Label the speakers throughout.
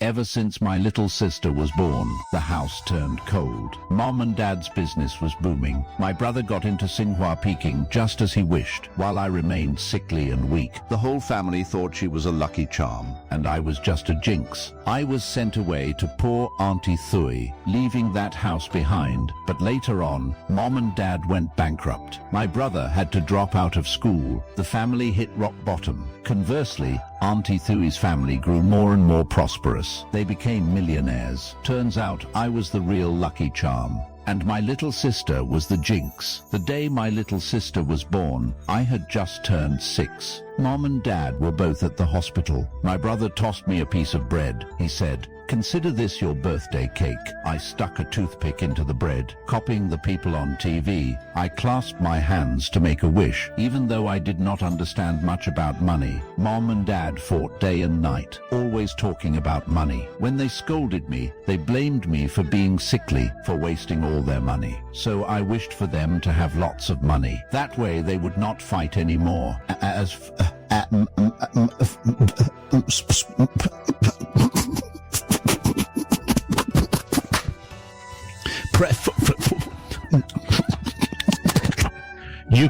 Speaker 1: Ever since my little sister was born, the house turned cold. Mom and Dad's business was booming. My brother got into Xinhua Peking just as he wished, while I remained sickly and weak. The whole family thought she was a lucky charm, and I was just a jinx. I was sent away to poor Auntie Thui, leaving that house behind, but later on, Mom and Dad went bankrupt. My brother had to drop out of school. The family hit rock bottom. Conversely, Auntie Thui's family grew more and more prosperous. They became millionaires. Turns out I was the real lucky charm. And my little sister was the jinx. The day my little sister was born, I had just turned 6. Mom and Dad were both at the hospital. My brother tossed me a piece of bread. He said, "Consider this your birthday cake." I stuck a toothpick into the bread. Copying the people on TV, I clasped my hands to make a wish, even though I did not understand much about money. Mom and Dad fought day and night, always talking about money. When they scolded me, they blamed me for being sickly, for wasting all their money. So I wished for them to have lots of money. That way they would not fight anymore. You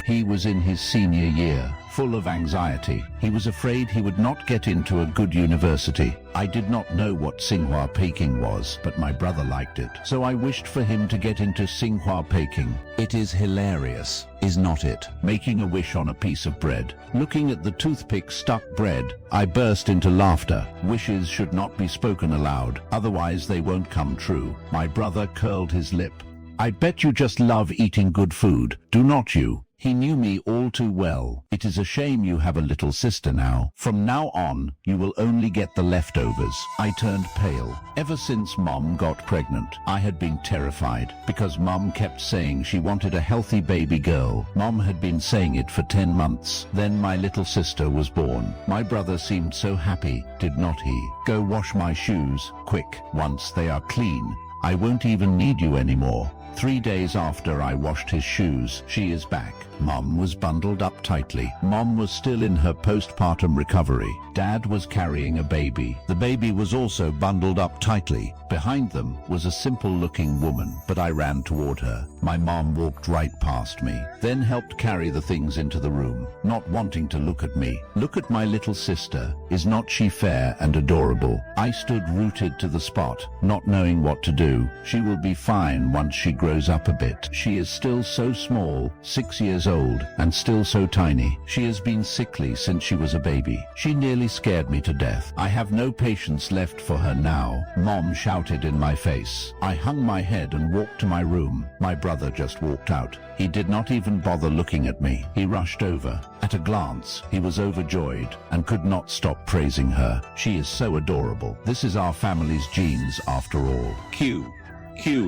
Speaker 1: He was in his senior year, full of anxiety. He was afraid he would not get into a good university. I did not know what Xinhua Peking was, but my brother liked it. So I wished for him to get into Xinhua Peking. It is hilarious, is not it? Making a wish on a piece of bread. Looking at the toothpick stuck bread, I burst into laughter. Wishes should not be spoken aloud, otherwise they won't come true. My brother curled his lip. I bet you just love eating good food, do not you? He knew me all too well. It is a shame you have a little sister now. From now on, you will only get the leftovers. I turned pale. Ever since Mom got pregnant, I had been terrified because Mom kept saying she wanted a healthy baby girl. Mom had been saying it for 10 months. Then my little sister was born. My brother seemed so happy, did not he? Go wash my shoes, quick. Once they are clean, I won't even need you anymore. 3 days after I washed his shoes, she is back. Mom was bundled up tightly. Mom was still in her postpartum recovery. Dad was carrying a baby. The baby was also bundled up tightly. Behind them was a simple-looking woman, but I ran toward her. My mom walked right past me, then helped carry the things into the room, not wanting to look at me. Look at my little sister. Is not she fair and adorable? I stood rooted to the spot, not knowing what to do. She will be fine once she grows up a bit. She is still so small, 6 years old, and still so tiny. She has been sickly since she was a baby. She nearly scared me to death. I have no patience left for her now. Mom shouted in my face. I hung my head and walked to my room. My brother just walked out. He did not even bother looking at me. He rushed over. At a glance, he was overjoyed and could not stop praising her. She is so adorable. This is our family's genes after all.
Speaker 2: Q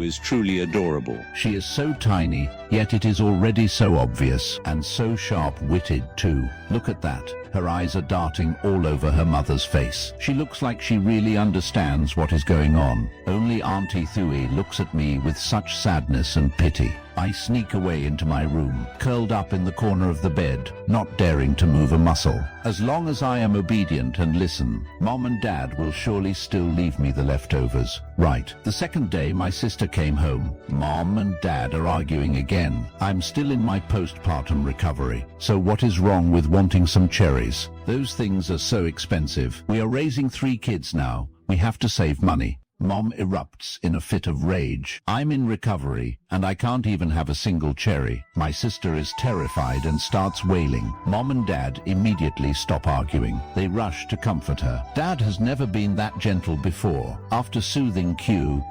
Speaker 2: is truly adorable.
Speaker 1: She is so tiny, yet it is already so obvious, and so sharp-witted too. Look at that. Her eyes are darting all over her mother's face. She looks like she really understands what is going on. Only Auntie Thui looks at me with such sadness and pity. I sneak away into my room, curled up in the corner of the bed, not daring to move a muscle. As long as I am obedient and listen, Mom and Dad will surely still leave me the leftovers. Right. The second day my sister came home. Mom and Dad are arguing again. I'm still in my postpartum recovery. So what is wrong with wanting some cherries? Those things are so expensive. We are raising 3 kids now. We have to save money. Mom erupts in a fit of rage. I'm in recovery, and I can't even have a single cherry. My sister is terrified and starts wailing. Mom and Dad immediately stop arguing. They rush to comfort her. Dad has never been that gentle before. After soothing Q,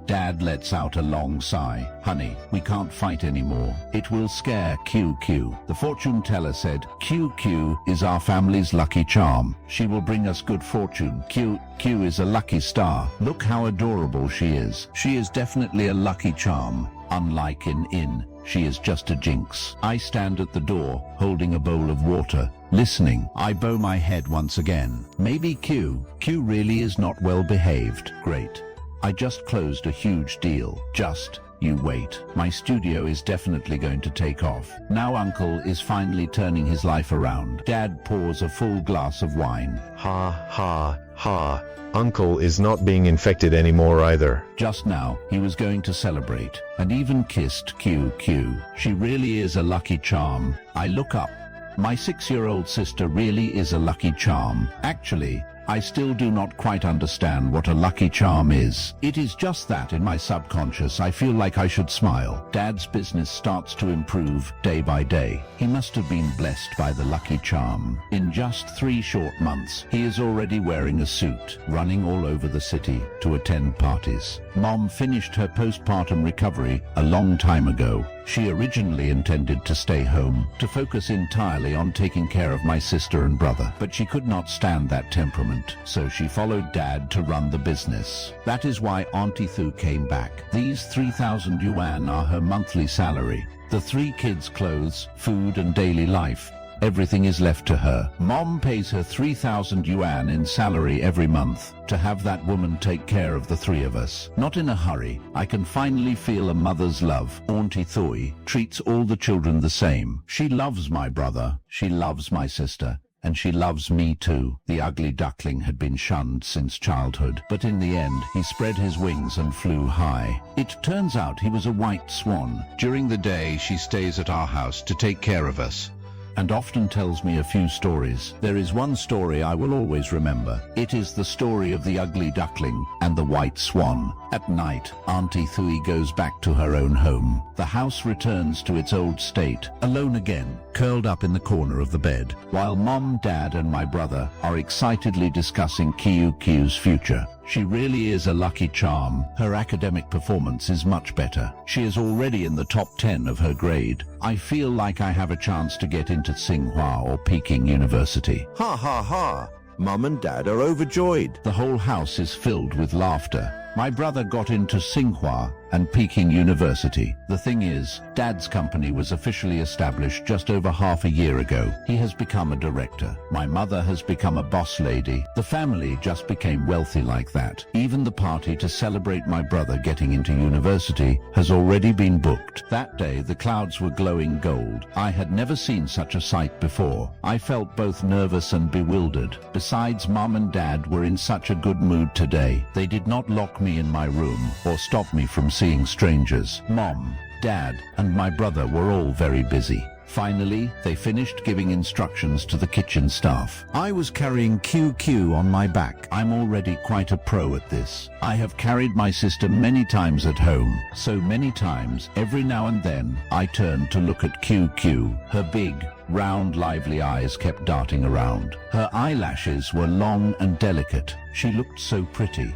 Speaker 1: Dad lets out a long sigh. Honey, we can't fight anymore. It will scare QQ. The fortune teller said, QQ is our family's lucky charm. She will bring us good fortune. Q is a lucky star. Look how adorable she is. She is definitely a lucky charm. Unlike in, she is just a jinx. I stand at the door, holding a bowl of water, listening. I bow my head once again. Maybe Q really is not well behaved. Great. I just closed a huge deal. Just You wait. My studio is definitely going to take off. Now Uncle is finally turning his life around. Dad pours a full glass of wine.
Speaker 3: Ha ha ha. Uncle is not being infected anymore either.
Speaker 1: Just now, he was going to celebrate, and even kissed QQ. She really is a lucky charm. I look up. My 6-year-old sister really is a lucky charm. Actually, I still do not quite understand what a lucky charm is. It is just that in my subconscious I feel like I should smile. Dad's business starts to improve day by day. He must have been blessed by the lucky charm. In just 3 short months, he is already wearing a suit, running all over the city to attend parties. Mom finished her postpartum recovery a long time ago. She originally intended to stay home, to focus entirely on taking care of my sister and brother, but she could not stand that temperament, so she followed Dad to run the business. That is why Auntie Thu came back. These 3,000 yuan are her monthly salary. The 3 kids' clothes, food and daily life. Everything is left to her. Mom pays her 3,000 yuan in salary every month to have that woman take care of the 3 of us. Not in a hurry. I can finally feel a mother's love. Auntie Thui treats all the children the same. She loves my brother, she loves my sister, and she loves me too. The ugly duckling had been shunned since childhood, but in the end he spread his wings and flew high. It turns out he was a white swan. During the day she stays at our house to take care of us, and often tells me a few stories. There is one story I will always remember. It is the story of the ugly duckling and the white swan. At night, Auntie Thui goes back to her own home. The house returns to its old state, alone again, curled up in the corner of the bed, while Mom, Dad and my brother are excitedly discussing QQ's future. She really is a lucky charm. Her academic performance is much better. She is already in the top 10 of her grade. I feel like I have a chance to get into Tsinghua or Peking University.
Speaker 4: Ha ha ha! Mum and Dad are overjoyed.
Speaker 1: The whole house is filled with laughter. My brother got into Tsinghua and Peking University. The thing is, Dad's company was officially established just over half a year ago. He has become a director. My mother has become a boss lady. The family just became wealthy like that. Even the party to celebrate my brother getting into university has already been booked. That day, the clouds were glowing gold. I had never seen such a sight before. I felt both nervous and bewildered. Besides, Mom and Dad were in such a good mood today. They did not lock me in my room or stop me from seeing strangers. Mom, Dad, and my brother were all very busy. Finally, they finished giving instructions to the kitchen staff. I was carrying QQ on my back. I'm already quite a pro at this. I have carried my sister many times at home. So many times, every now and then, I turned to look at QQ. Her big, round, lively eyes kept darting around. Her eyelashes were long and delicate. She looked so pretty.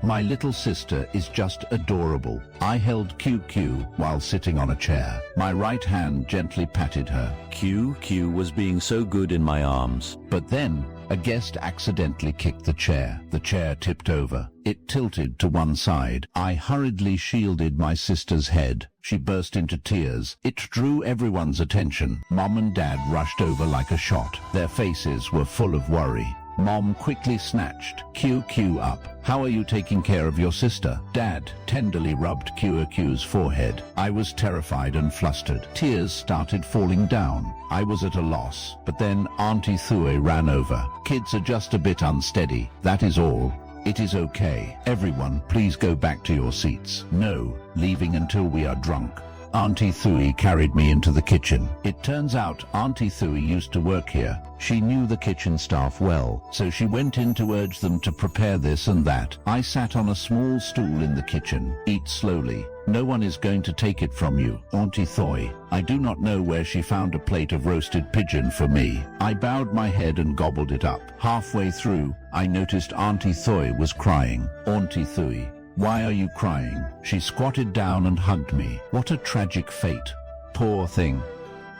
Speaker 1: My little sister is just adorable. I held QQ while sitting on a chair. My right hand gently patted her.
Speaker 2: QQ was being so good in my arms.
Speaker 1: But then, a guest accidentally kicked the chair. The chair tipped over. It tilted to one side. I hurriedly shielded my sister's head. She burst into tears. It drew everyone's attention. Mom and Dad rushed over like a shot. Their faces were full of worry. Mom quickly snatched QQ up. How are you taking care of your sister? Dad tenderly rubbed QQ's forehead. I was terrified and flustered. Tears started falling down. I was at a loss. But then Auntie Thue ran over. Kids are just a bit unsteady. That is all. It is okay. Everyone, please go back to your seats. No, leaving until we are drunk. Auntie Thui carried me into the kitchen. It turns out Auntie Thui used to work here. She knew the kitchen staff well, so she went in to urge them to prepare this and that. I sat on a small stool in the kitchen. Eat slowly. No one is going to take it from you. Auntie Thui. I do not know where she found a plate of roasted pigeon for me. I bowed my head and gobbled it up. Halfway through, I noticed Auntie Thui was crying. Auntie Thui. Why are you crying? She squatted down and hugged me. What a tragic fate. Poor thing.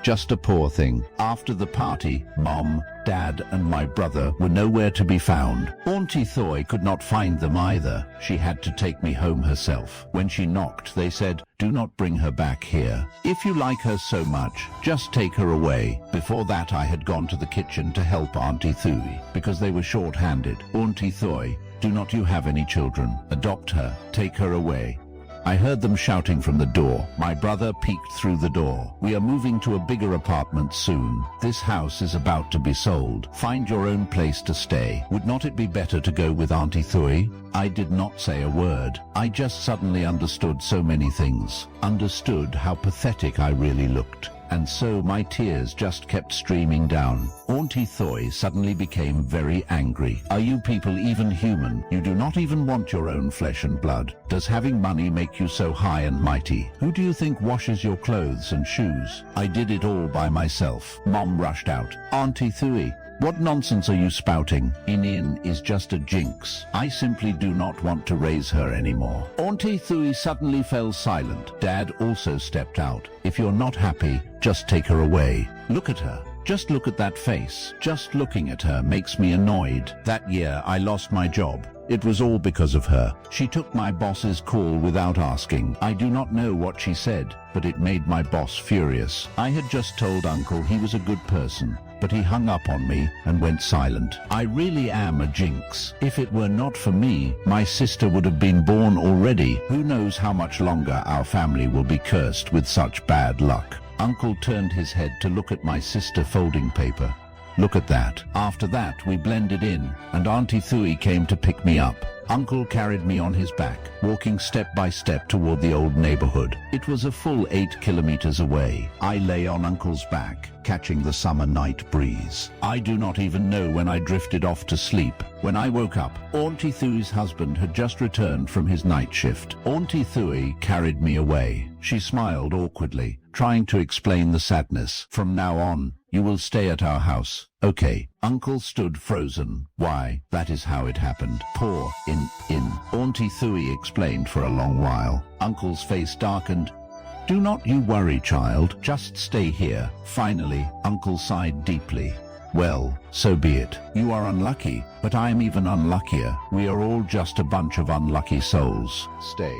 Speaker 1: Just a poor thing. After the party, Mom, Dad and my brother were nowhere to be found. Auntie Thui could not find them either. She had to take me home herself. When she knocked, they said, "Do not bring her back here. If you like her so much, just take her away." Before that, I had gone to the kitchen to help Auntie Thui because they were short-handed. Auntie Thui, do not you have any children? Adopt her. Take her away. I heard them shouting from the door. My brother peeked through the door. We are moving to a bigger apartment soon. This house is about to be sold. Find your own place to stay. Would not it be better to go with Auntie Thuy? I did not say a word. I just suddenly understood so many things. Understood how pathetic I really looked. And so my tears just kept streaming down. Auntie Thuy suddenly became very angry. Are you people even human? You do not even want your own flesh and blood. Does having money make you so high and mighty? Who do you think washes your clothes and shoes? I did it all by myself. Mom rushed out. Auntie Thuy, what nonsense are you spouting? Inin is just a Jinx. I simply do not want to raise her anymore. Auntie Thuy suddenly fell silent. Dad also stepped out. If you're not happy, just take her away. Look at her. Just look at that face. Just looking at her makes me annoyed. That year I lost my job. It was all because of her. She took my boss's call without asking. I do not know what she said, but it made my boss furious. I had just told Uncle he was a good person, but he hung up on me and went silent. I really am a Jinx. If it were not for me, my sister would have been born already. Who knows how much longer our family will be cursed with such bad luck. Uncle turned his head to look at my sister folding paper. Look at that. After that, we blended in, and Auntie Thuy came to pick me up. Uncle carried me on his back, walking step by step toward the old neighborhood. It was a full 8 kilometers away. I lay on Uncle's back, catching the summer night breeze. I do not even know when I drifted off to sleep. When I woke up, Auntie Thu's husband had just returned from his night shift. Auntie Thuy carried me away. She smiled awkwardly, trying to explain the sadness. From now on, you will stay at our house. Okay. Uncle stood frozen. Why, that is how it happened. Poor in. Auntie Thuy explained for a long while. Uncle's face darkened. Do not you worry, child. Just stay here. Finally, Uncle sighed deeply. Well, so be it. You are unlucky, but I am even unluckier. We are all just a bunch of unlucky souls. Stay.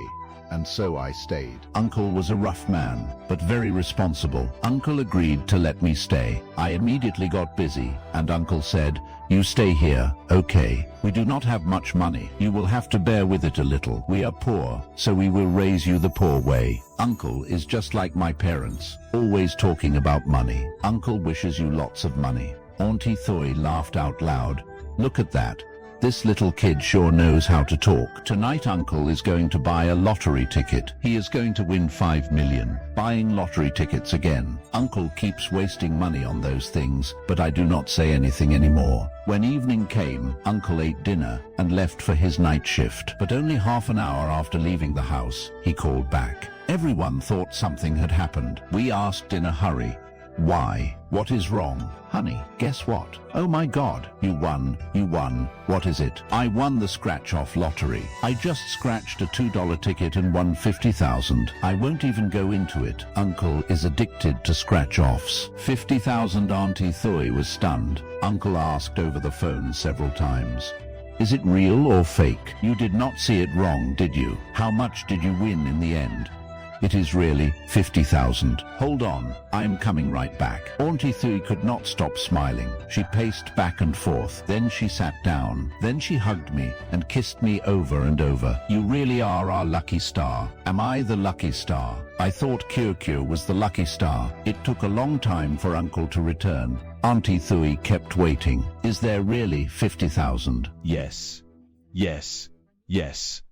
Speaker 1: And so I stayed. Uncle was a rough man, but very responsible. Uncle agreed to let me stay. I immediately got busy, and Uncle said, you stay here, okay. We do not have much money. You will have to bear with it a little. We are poor, so we will raise you the poor way. Uncle is just like my parents, always talking about money. Uncle wishes you lots of money. Auntie Thuy laughed out loud. Look at that. This little kid sure knows how to talk. Tonight Uncle is going to buy a lottery ticket. He is going to win 5 million. Buying lottery tickets again. Uncle keeps wasting money on those things, but I do not say anything anymore. When evening came, Uncle ate dinner and left for his night shift. But only half an hour after leaving the house, he called back. Everyone thought something had happened. We asked in a hurry, why? What is wrong? Honey, guess what? Oh my God, you won. What is it? I won the scratch-off lottery. I just scratched a $2 ticket and won 50,000. I won't even go into it. Uncle is addicted to scratch-offs. 50,000. Auntie Thuy was stunned. Uncle asked over the phone several times. Is it real or fake? You did not see it wrong, did you? How much did you win in the end? It is really 50,000. Hold on, I am coming right back. Auntie Thuy could not stop smiling. She paced back and forth. Then she sat down. Then she hugged me and kissed me over and over. You really are our lucky star. Am I the lucky star? I thought Kyo was the lucky star. It took a long time for Uncle to return. Auntie Thuy kept waiting. Is there really 50,000?
Speaker 3: Yes.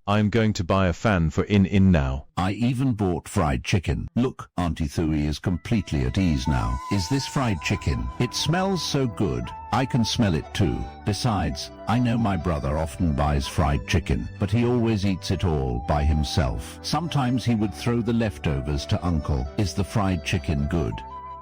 Speaker 3: I'm going to buy a fan for in now.
Speaker 1: I even bought fried chicken. Look, Auntie Thuy is completely at ease now. Is this fried chicken? It smells so good. I can smell it too. Besides, I know my brother often buys fried chicken, but he always eats it all by himself. Sometimes he would throw the leftovers to Uncle. Is the fried chicken good?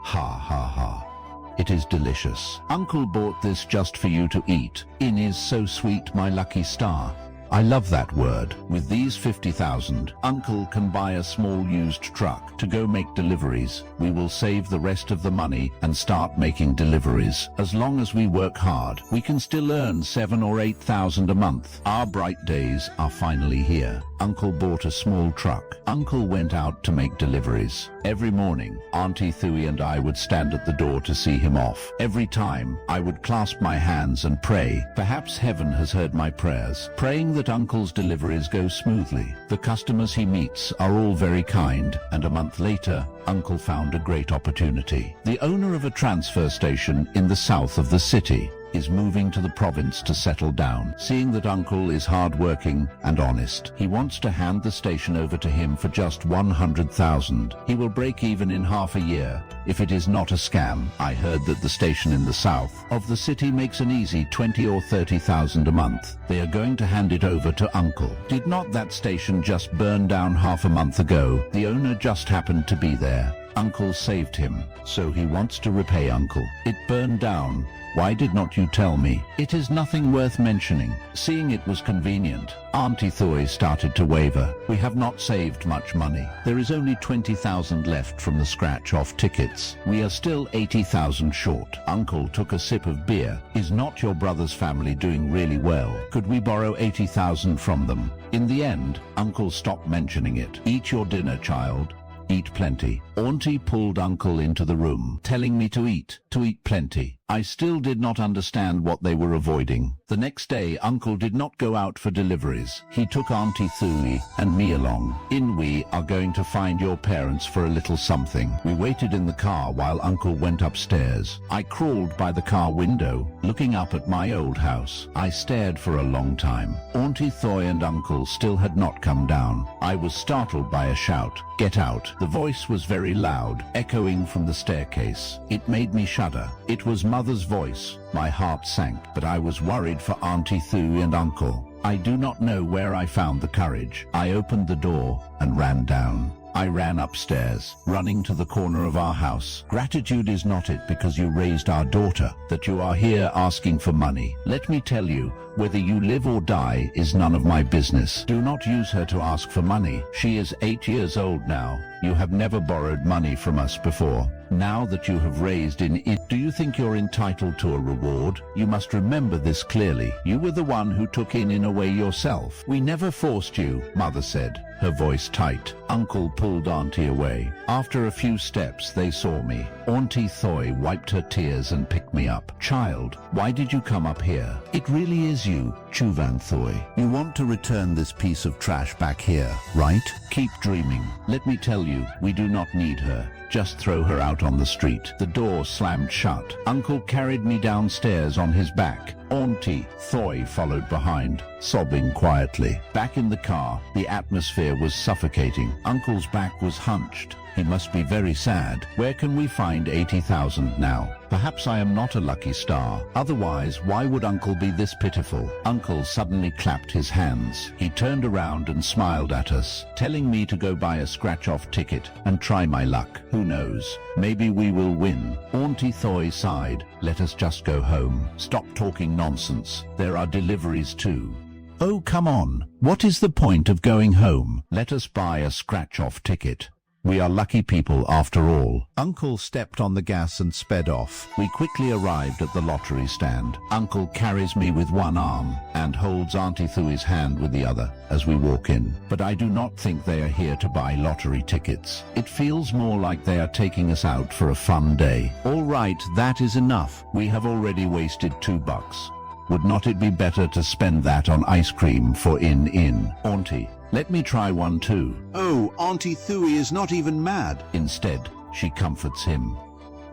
Speaker 1: Ha ha ha. It is delicious. Uncle bought this just for you to eat. In is so sweet, my lucky star. I love that word. With these 50,000, Uncle can buy a small used truck to go make deliveries. We will save the rest of the money and start making deliveries. As long as we work hard, we can still earn 7,000 or 8,000 a month. Our bright days are finally here. Uncle bought a small truck. Uncle went out to make deliveries. Every morning, Auntie Thuy and I would stand at the door to see him off. Every time, I would clasp my hands and pray. Perhaps heaven has heard my prayers. Praying that that Uncle's deliveries go smoothly. The customers he meets are all very kind, and a month later, Uncle found a great opportunity. The owner of a transfer station in the south of the city is moving to the province to settle down. Seeing that Uncle is hard-working and honest, he wants to hand the station over to him for just 100,000. He will break even in half a year if it is not a scam. I heard that the station in the south of the city makes an easy 20 or 30,000 a month. They are going to hand it over to Uncle. Did not that station just burn down half a month ago? The owner just happened to be there. Uncle saved him, so he wants to repay Uncle. It burned down. Why did not you tell me? It is nothing worth mentioning. Seeing it was convenient, Auntie Thoy started to waver. We have not saved much money. There is only 20,000 left from the scratch-off tickets. We are still 80,000 short. Uncle took a sip of beer. Is not your brother's family doing really well? Could we borrow 80,000 from them? In the end, Uncle stopped mentioning it. Eat your dinner, child. Eat plenty. Auntie pulled Uncle into the room, telling me to eat plenty. I still did not understand what they were avoiding. The next day, Uncle did not go out for deliveries. He took Auntie Thuy and me along. We are going to find your parents for a little something. We waited in the car while Uncle went upstairs. I crawled by the car window, looking up at my old house. I stared for a long time. Auntie Thoy and Uncle still had not come down. I was startled by a shout. Get out. The voice was very loud, echoing from the staircase. It made me shudder. It was Mother's voice. My heart sank, but I was worried for Auntie Thuy and Uncle. I do not know where I found the courage. I opened the door and ran down. I ran upstairs, running to the corner of our house. Gratitude is not it because you raised our daughter, that you are here asking for money. Let me tell you, whether you live or die is none of my business. Do not use her to ask for money. She is 8 years old now. You have never borrowed money from us before. Now that you have raised in it, do you think you're entitled to a reward? You must remember this clearly. You were the one who took in a way yourself. We never forced you, Mother said, her voice tight. Uncle pulled Auntie away. After a few steps, they saw me. Auntie Thoy wiped her tears and picked me up. Child, why did you come up here? It really is you, Chuvan Thoy. You want to return this piece of trash back here, right? Keep dreaming. Let me tell you, we do not need her. Just throw her out on the street. The door slammed shut. Uncle carried me downstairs on his back. Auntie Thoy followed behind, sobbing quietly. Back in the car, the atmosphere was suffocating. Uncle's back was hunched. He must be very sad. Where can we find 80,000 now? Perhaps I am not a lucky star. Otherwise, why would Uncle be this pitiful? Uncle suddenly clapped his hands. He turned around and smiled at us, telling me to go buy a scratch-off ticket and try my luck. Who knows? Maybe we will win. Auntie Thoy sighed. Let us just go home. Stop talking nonsense. There are deliveries too. Oh, come on. What is the point of going home? Let us buy a scratch-off ticket. We are lucky people after all. Uncle stepped on the gas and sped off. We quickly arrived at the lottery stand. Uncle carries me with one arm and holds Auntie Thui's hand with the other as we walk in. But I do not think they are here to buy lottery tickets. It feels more like they are taking us out for a fun day. All right, that is enough. We have already wasted $2. Would not it be better to spend that on ice cream for in? Auntie, let me try one too.
Speaker 5: Oh, Auntie Thuy is not even mad.
Speaker 1: Instead, she comforts him.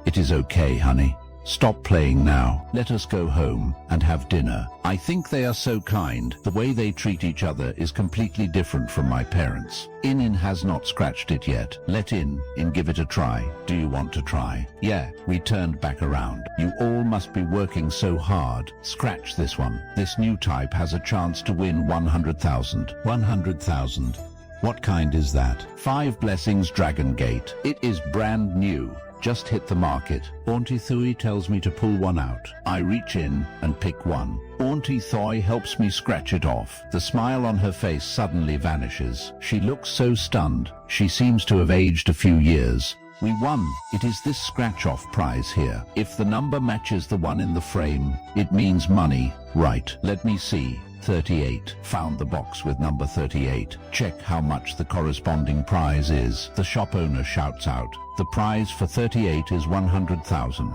Speaker 1: It is okay, honey. Stop playing now. Let us go home and have dinner. I think they are so kind. The way they treat each other is completely different from my parents. In has not scratched it yet. Let in give it a try. Do you want to try? Yeah, we turned back around. You all must be working so hard. Scratch this one. This new type has a chance to win 100,000. 100,000. What kind is that? 5 Blessings Dragon Gate. It is brand new. Just hit the market. Auntie Thuy tells me to pull one out. I reach in and pick one. Auntie Thoy helps me scratch it off. The smile on her face suddenly vanishes. She looks so stunned. She seems to have aged a few years. We won. It is this scratch-off prize here. If the number matches the one in the frame, it means money. Right, let me see. 38. Found the box with number 38. Check how much the corresponding prize is. The shop owner shouts out. The prize for 38 is 100,000.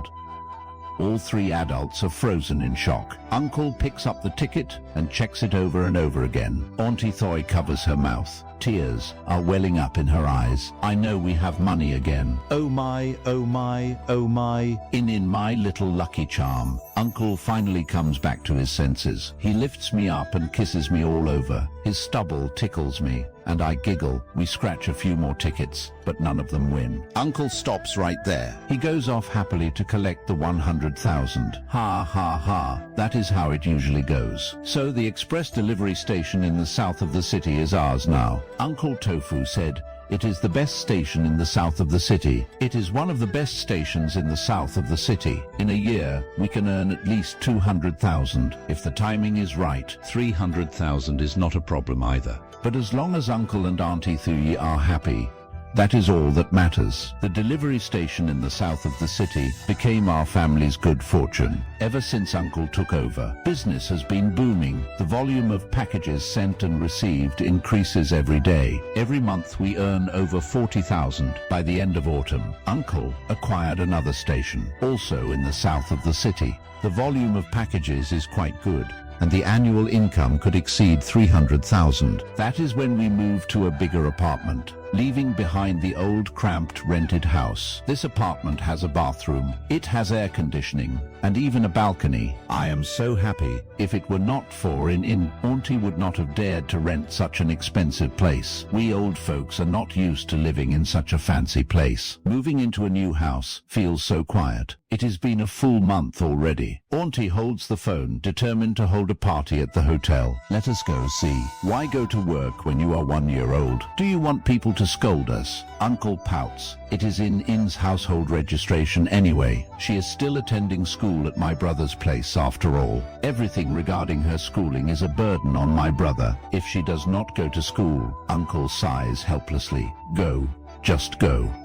Speaker 1: All three adults are frozen in shock. Uncle picks up the ticket and checks it over and over again. Auntie Thoy covers her mouth. Tears are welling up in her eyes. I know we have money again.
Speaker 2: Oh my, oh my, oh my.
Speaker 1: In my little lucky charm, Uncle finally comes back to his senses. He lifts me up and kisses me all over. His stubble tickles me, and I giggle. We scratch a few more tickets, but none of them win.
Speaker 5: Uncle stops right there.
Speaker 1: He goes off happily to collect the 100,000. Ha ha ha. That is how it usually goes. So the express delivery station in the south of the city is ours now. Uncle Tofu said, "It is the best station in the south of the city. It is one of the best stations in the south of the city. In a year, we can earn at least 200,000. If the timing is right,
Speaker 2: 300,000 is not a problem either.
Speaker 1: but as long as Uncle and Auntie Thuyi are happy, that is all that matters." The delivery station in the south of the city became our family's good fortune. Ever since Uncle took over, business has been booming. The volume of packages sent and received increases every day. Every month we earn over 40,000. By the end of autumn, Uncle acquired another station, also in the south of the city. The volume of packages is quite good, and the annual income could exceed 300,000. That is when we moved to a bigger apartment, leaving behind the old cramped rented house. This apartment has a bathroom, it has air conditioning, and even a balcony. I am so happy. If it were not for Auntie would not have dared to rent such an expensive place. We old folks are not used to living in such a fancy place. Moving into a new house feels so quiet. It has been a full month already. Auntie holds the phone, determined to hold a party at the hotel. Let us go see. Why go to work when you are 1 year old? Do you want people to scold us? Uncle pouts. It is in In's household registration anyway. She is still attending school at my brother's place after all. Everything regarding her schooling is a burden on my brother. If she does not go to school, Uncle sighs helplessly. Go. Just go.